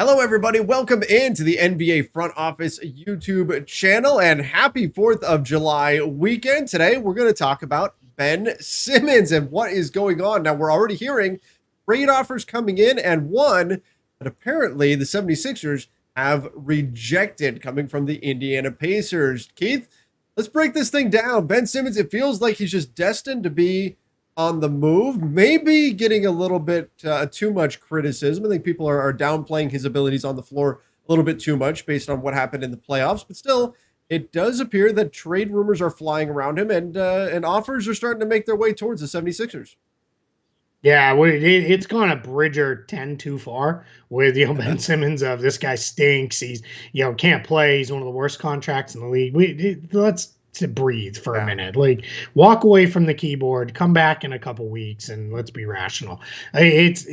Hello, everybody. Welcome into the NBA Front Office YouTube channel and happy 4th of July weekend. Today, we're going to talk about Ben Simmons and what is going on. Now, we're already hearing trade offers coming in and one that apparently the 76ers have rejected coming from the Indiana Pacers. Keith, let's break this thing down. Ben Simmons, it feels like he's just destined to be on the move, maybe getting a little bit too much criticism. I think people are downplaying his abilities on the floor a little bit too much based on what happened in the playoffs. But still, it does appear that trade rumors are flying around him and offers are starting to make their way towards the 76ers. Yeah, it's gone a Bridger 10 too far with Ben Simmons of this guy stinks. He's can't play. He's one of the worst contracts in the league. Let's to breathe for a minute. Like walk away from the keyboard, come back in a couple weeks, and let's be rational. It's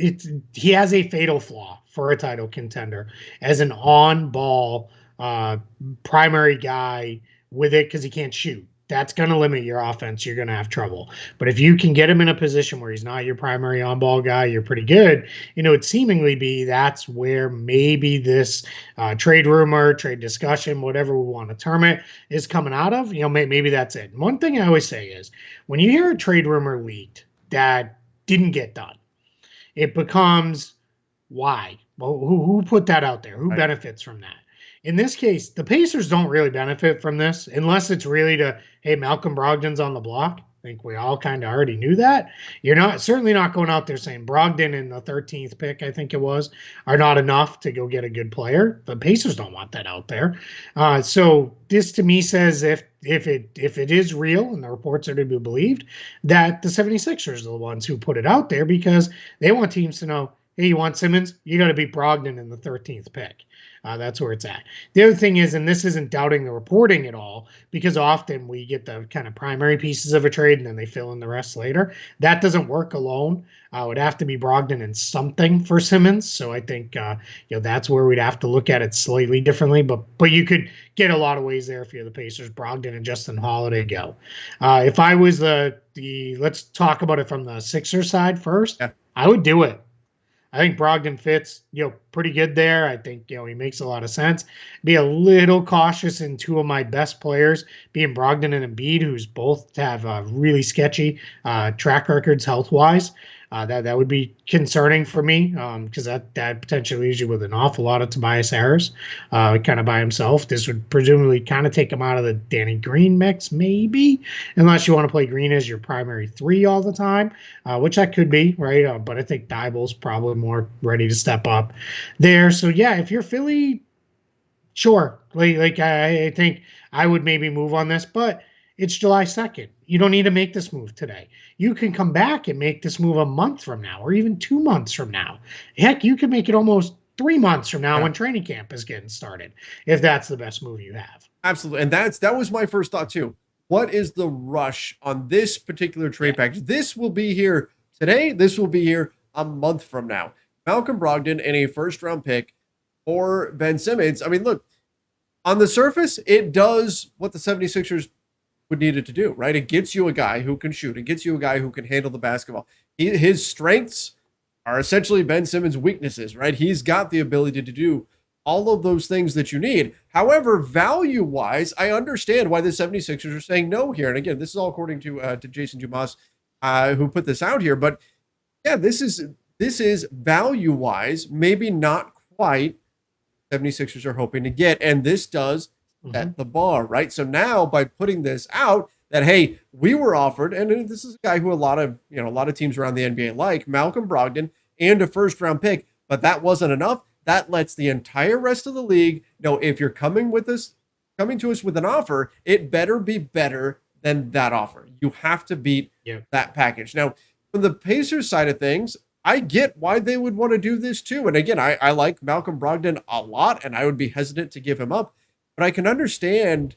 he has a fatal flaw for a title contender as an on ball primary guy with it because he can't shoot. That's going to limit your offense. You're going to have trouble. But if you can get him in a position where he's not your primary on ball guy, you're pretty good. It seemingly be that's where maybe this trade rumor, trade discussion, whatever we want to term it, is coming out of. Maybe that's it. And one thing I always say is when you hear a trade rumor leaked that didn't get done, it becomes why? Well, who put that out there? Who benefits from that? In this case, the Pacers don't really benefit from this unless it's really hey, Malcolm Brogdon's on the block. I think we all kind of already knew that. You're certainly not going out there saying Brogdon in the 13th pick, I think it was, are not enough to go get a good player. The Pacers don't want that out there. So this to me says if it is real and the reports are to be believed, that the 76ers are the ones who put it out there because they want teams to know, hey, you want Simmons? You got to beat Brogdon in the 13th pick. That's where it's at. The other thing is, and this isn't doubting the reporting at all, because often we get the kind of primary pieces of a trade and then they fill in the rest later. That doesn't work alone. It would have to be Brogdon and something for Simmons. So I think that's where we'd have to look at it slightly differently. But you could get a lot of ways there if you're the Pacers. Brogdon and Justin Holiday go. If I was the let's talk about it from the Sixers side first. Yeah. I would do it. I think Brogdon fits, pretty good there. I think, he makes a lot of sense. Be a little cautious in two of my best players, being Brogdon and Embiid, who's both have really sketchy track records health-wise. That would be concerning for me because that potentially leaves you with an awful lot of Tobias Harris kind of by himself. This would presumably kind of take him out of the Danny Green mix, maybe, unless you want to play Green as your primary three all the time, which that could be, right? But I think Dible's probably more ready to step up there. So, yeah, if you're Philly, sure. I think I would maybe move on this, but it's July 2nd. You don't need to make this move today. You can come back and make this move a month from now or even 2 months from now. Heck, you can make it almost 3 months from now when training camp is getting started, if that's the best move you have. Absolutely. And that was my first thought too. What is the rush on this particular trade package? This will be here today. This will be here a month from now. Malcolm Brogdon and a first-round pick for Ben Simmons. I mean, look, on the surface, it does what the 76ers would need it to do, right? It gets you a guy who can shoot. It gets you a guy who can handle the basketball. His strengths are essentially Ben Simmons' weaknesses, right? He's got the ability to do all of those things that you need. However, value-wise, I understand why the 76ers are saying no here. And again, this is all according to Jason Dumas, who put this out here. But yeah, this is value-wise, maybe not quite 76ers are hoping to get. And this does set the bar, right? So now by putting this out that, hey, we were offered, and this is a guy who a lot of teams around the NBA like, Malcolm Brogdon and a first-round pick, but that wasn't enough. That lets the entire rest of the league know if you're coming to us with an offer, it better be better than that offer. You have to beat that package. Now, from the Pacers side of things, I get why they would want to do this too. And again, I like Malcolm Brogdon a lot, and I would be hesitant to give him up. But I can understand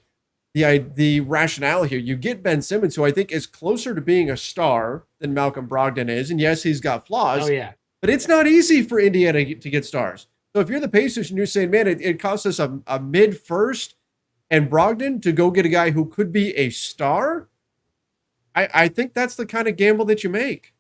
the rationale here. You get Ben Simmons, who I think is closer to being a star than Malcolm Brogdon is. And yes, he's got flaws. Oh, yeah. But it's not easy for Indiana to get stars. So if you're the Pacers and you're saying, man, it costs us a mid-first and Brogdon to go get a guy who could be a star, I think that's the kind of gamble that you make.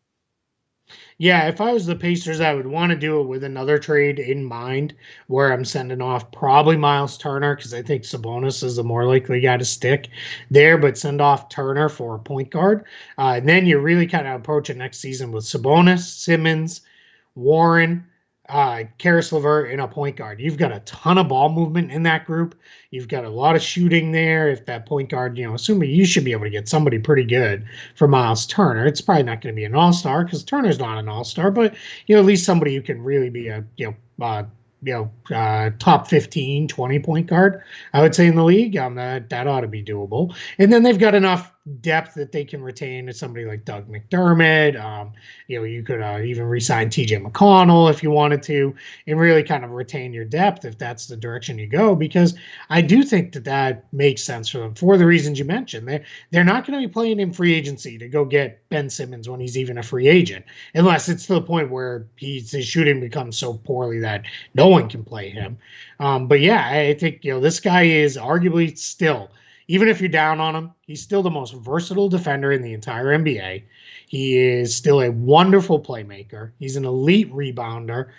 Yeah, if I was the Pacers, I would want to do it with another trade in mind where I'm sending off probably Miles Turner because I think Sabonis is the more likely guy to stick there, but send off Turner for a point guard. And then you're really kind of approaching next season with Sabonis, Simmons, Warren, Karis LeVert, and a point guard. You've got a ton of ball movement in that group. You've got a lot of shooting there. If that point guard, assuming you should be able to get somebody pretty good for Miles Turner. It's probably not going to be an all-star because Turner's not an all-star, but at least somebody who can really be a top 15, 20 point guard, I would say in the league. That ought to be doable. And then they've got enough depth that they can retain somebody like Doug McDermott. You could even re-sign TJ McConnell if you wanted to, and really kind of retain your depth if that's the direction you go. Because I do think that makes sense for them for the reasons you mentioned. They're not going to be playing in free agency to go get Ben Simmons when he's even a free agent, unless it's to the point where his shooting becomes so poorly that no one can play him. But yeah, I think this guy is arguably still, even if you're down on him, he's still the most versatile defender in the entire NBA. He is still a wonderful playmaker. He's an elite rebounder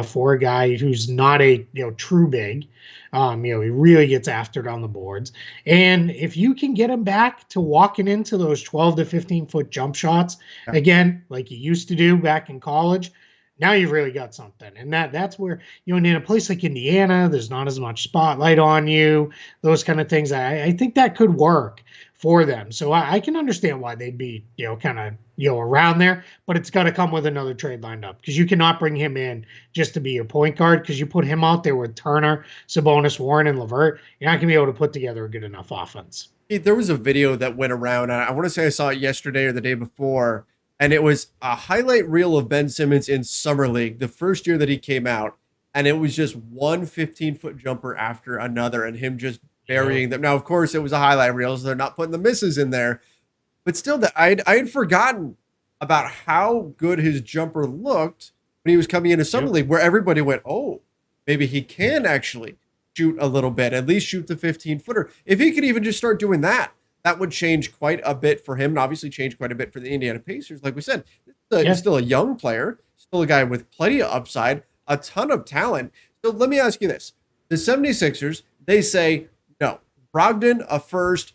for a guy who's not a true big. He really gets after it on the boards. And if you can get him back to walking into those 12 to 15-foot jump shots Yeah. again, like he used to do back in college, now you've really got something. And that's where, in a place like Indiana, there's not as much spotlight on you, those kind of things. I think that could work for them. So I can understand why they'd be, kind of, around there, but it's got to come with another trade lined up because you cannot bring him in just to be your point guard because you put him out there with Turner, Sabonis, Warren, and LeVert, you're not going to be able to put together a good enough offense. There was a video that went around. I want to say I saw it yesterday or the day before, and it was a highlight reel of Ben Simmons in Summer League, the first year that he came out, and it was just one 15-foot jumper after another, and him just burying them. Now, of course, it was a highlight reel, so they're not putting the misses in there, but still, I had forgotten about how good his jumper looked when he was coming into Summer League, where everybody went, "Oh, maybe he can actually shoot a little bit, at least shoot the 15-footer." If he could even just start doing that, that would change quite a bit for him, and obviously change quite a bit for the Indiana Pacers. Like we said, he's still a young player, still a guy with plenty of upside, a ton of talent. So let me ask you this. The 76ers, they say, no, Brogdon, a first,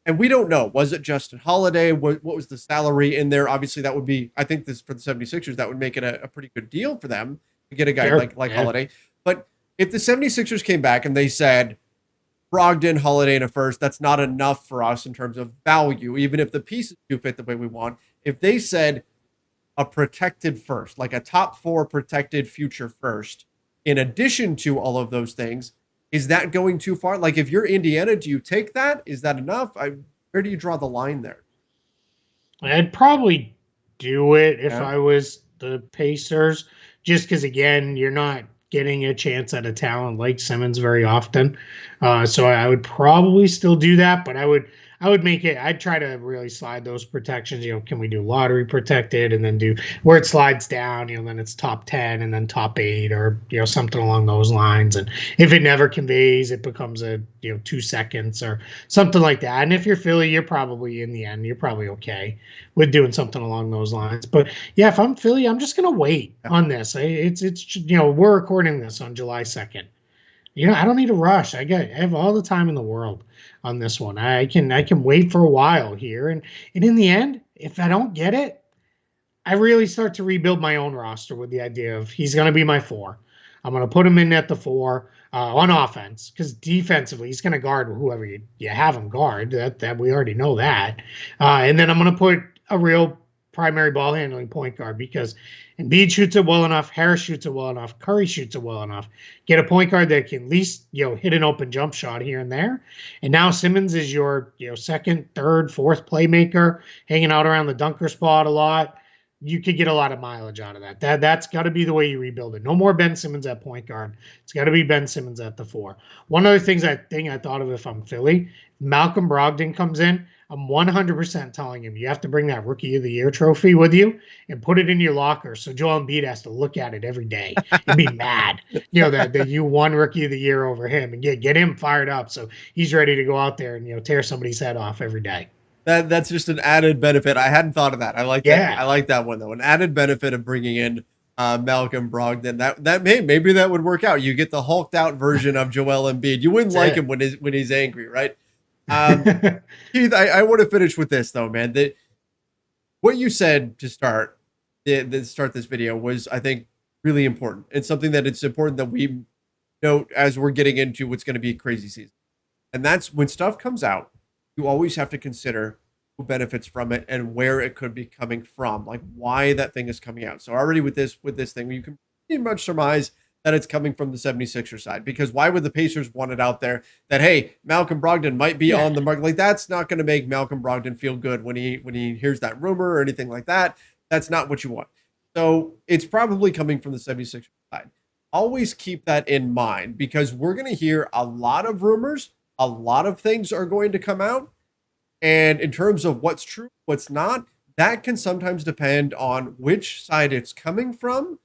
and we don't know. Was it Justin Holiday? What was the salary in there? Obviously, that would be, I think this for the 76ers, that would make it a pretty good deal for them to get a guy like Holiday. But if the 76ers came back and they said, Brogdon, Holiday, and a first, that's not enough for us in terms of value, even if the pieces do fit the way we want. If they said a protected first, like a top 4 protected future first, in addition to all of those things, is that going too far? Like, if you're Indiana, do you take that? Is that enough? Where do you draw the line there? I'd probably do it if I was the Pacers, just because, again, you're not getting a chance at a talent like Simmons very often. So I would probably still do that, but I would make it, I'd try to really slide those protections. Can we do lottery protected and then do where it slides down, then it's top 10 and then top 8 or, something along those lines. And if it never conveys, it becomes a, 2 seconds or something like that. And if you're Philly, you're probably in the end, you're probably okay with doing something along those lines. But yeah, if I'm Philly, I'm just going to wait on this. It's, we're recording this on July 2nd. I don't need to rush. I have all the time in the world on this one. I can wait for a while here. And in the end, if I don't get it, I really start to rebuild my own roster with the idea of he's going to be my 4. I'm going to put him in at the 4 on offense because defensively he's going to guard whoever you have him guard. That we already know that. And then I'm going to put a real primary ball handling point guard because Embiid shoots it well enough, Harris shoots it well enough, Curry shoots it well enough. Get a point guard that can at least hit an open jump shot here and there. And now Simmons is your second, third, fourth playmaker, hanging out around the dunker spot a lot. You could get a lot of mileage out of that. That's got to be the way you rebuild it. No more Ben Simmons at point guard. It's got to be Ben Simmons at the 4. One other thing I thought of if I'm Philly, Malcolm Brogdon comes in. I'm 100% telling him you have to bring that Rookie of the Year trophy with you and put it in your locker so Joel Embiid has to look at it every day and be mad, that you won Rookie of the Year over him and get him fired up so he's ready to go out there and tear somebody's head off every day. That's just an added benefit. I hadn't thought of that. I like that. I Yeah, like that one though. An added benefit of bringing in Malcolm Brogdon. Maybe that would work out. You get the hulked out version of Joel Embiid. You wouldn't like him that's when he's angry, right? Um, it. Keith, I want to finish with this though, man. That what you said to start this video was, I think, really important. It's something that it's important that we note as we're getting into what's going to be a crazy season. And that's when stuff comes out, you always have to consider who benefits from it and where it could be coming from, like why that thing is coming out. So already with this thing, you can pretty much surmise that it's coming from the 76ers side, because why would the Pacers want it out there that, hey, Malcolm Brogdon might be Yeah. on the market? Like, that's not going to make Malcolm Brogdon feel good when he hears that rumor or anything like that. That's not what you want. So it's probably coming from the 76ers side. Always keep that in mind, because we're going to hear a lot of rumors, a lot of things are going to come out. And in terms of what's true, what's not, that can sometimes depend on which side it's coming from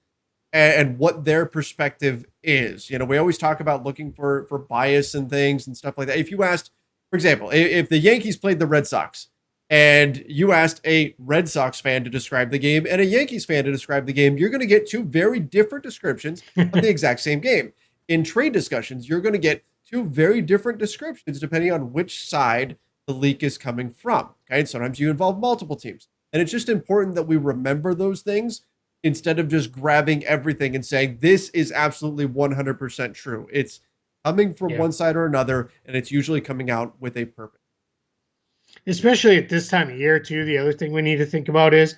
and what their perspective is. You know, we always talk about looking for bias and things and stuff like that. If you asked, for example, if the Yankees played the Red Sox and you asked a Red Sox fan to describe the game and a Yankees fan to describe the game, you're going to get two very different descriptions of the exact same game. In trade discussions, you're going to get two very different descriptions depending on which side the leak is coming from. Okay. And sometimes you involve multiple teams. And it's just important that we remember those things instead of just grabbing everything and saying, this is absolutely 100% true. It's coming from Yeah. one side or another, and it's usually coming out with a purpose. Especially at this time of year, too. The other thing we need to think about is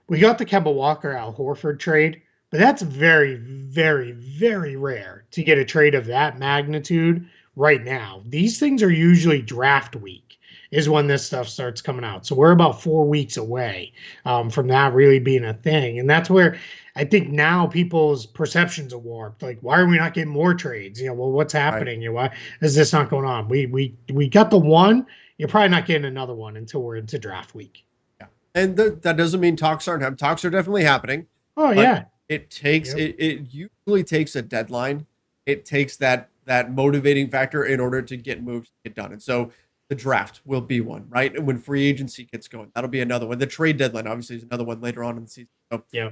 we got the Kemba Walker Al Horford trade, but that's very, very, very rare to get a trade of that magnitude right now. These things are usually draft week is when this stuff starts coming out. So we're about 4 weeks away from that really being a thing. And that's where I think now people's perceptions are warped. Like, why are we not getting more trades? You know, well, what's Right. happening? You know, why is this not going on? We got the one. You're probably not getting another one until we're into draft week. Yeah. And that doesn't mean talks aren't happening. Talks are definitely happening, Oh but yeah. Yep. it usually takes a deadline. It takes that motivating factor in order to get moves to get done. And so the draft will be one, right? And when free agency gets going, that'll be another one. The trade deadline obviously is another one later on in the season. So Yeah.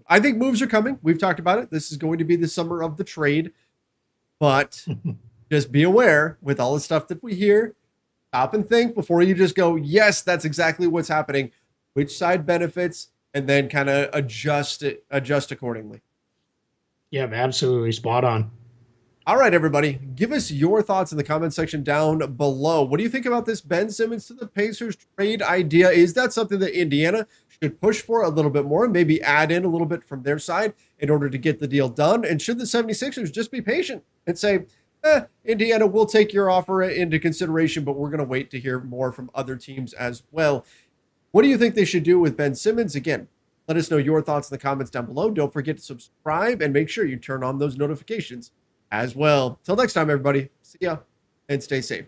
I think moves are coming. We've talked about it. This is going to be the summer of the trade, but just be aware with all the stuff that we hear. Stop and think before you just go, yes, that's exactly what's happening. Which side benefits, and then kind of adjust accordingly. Yeah, absolutely spot on. All right, everybody, give us your thoughts in the comment section down below. What do you think about this Ben Simmons to the Pacers trade idea? Is that something that Indiana should push for a little bit more and maybe add in a little bit from their side in order to get the deal done? And should the 76ers just be patient and say, Indiana, we'll take your offer into consideration, but we're going to wait to hear more from other teams as well? What do you think they should do with Ben Simmons? Again, let us know your thoughts in the comments down below. Don't forget to subscribe and make sure you turn on those notifications as well. Till next time, everybody. See ya and stay safe.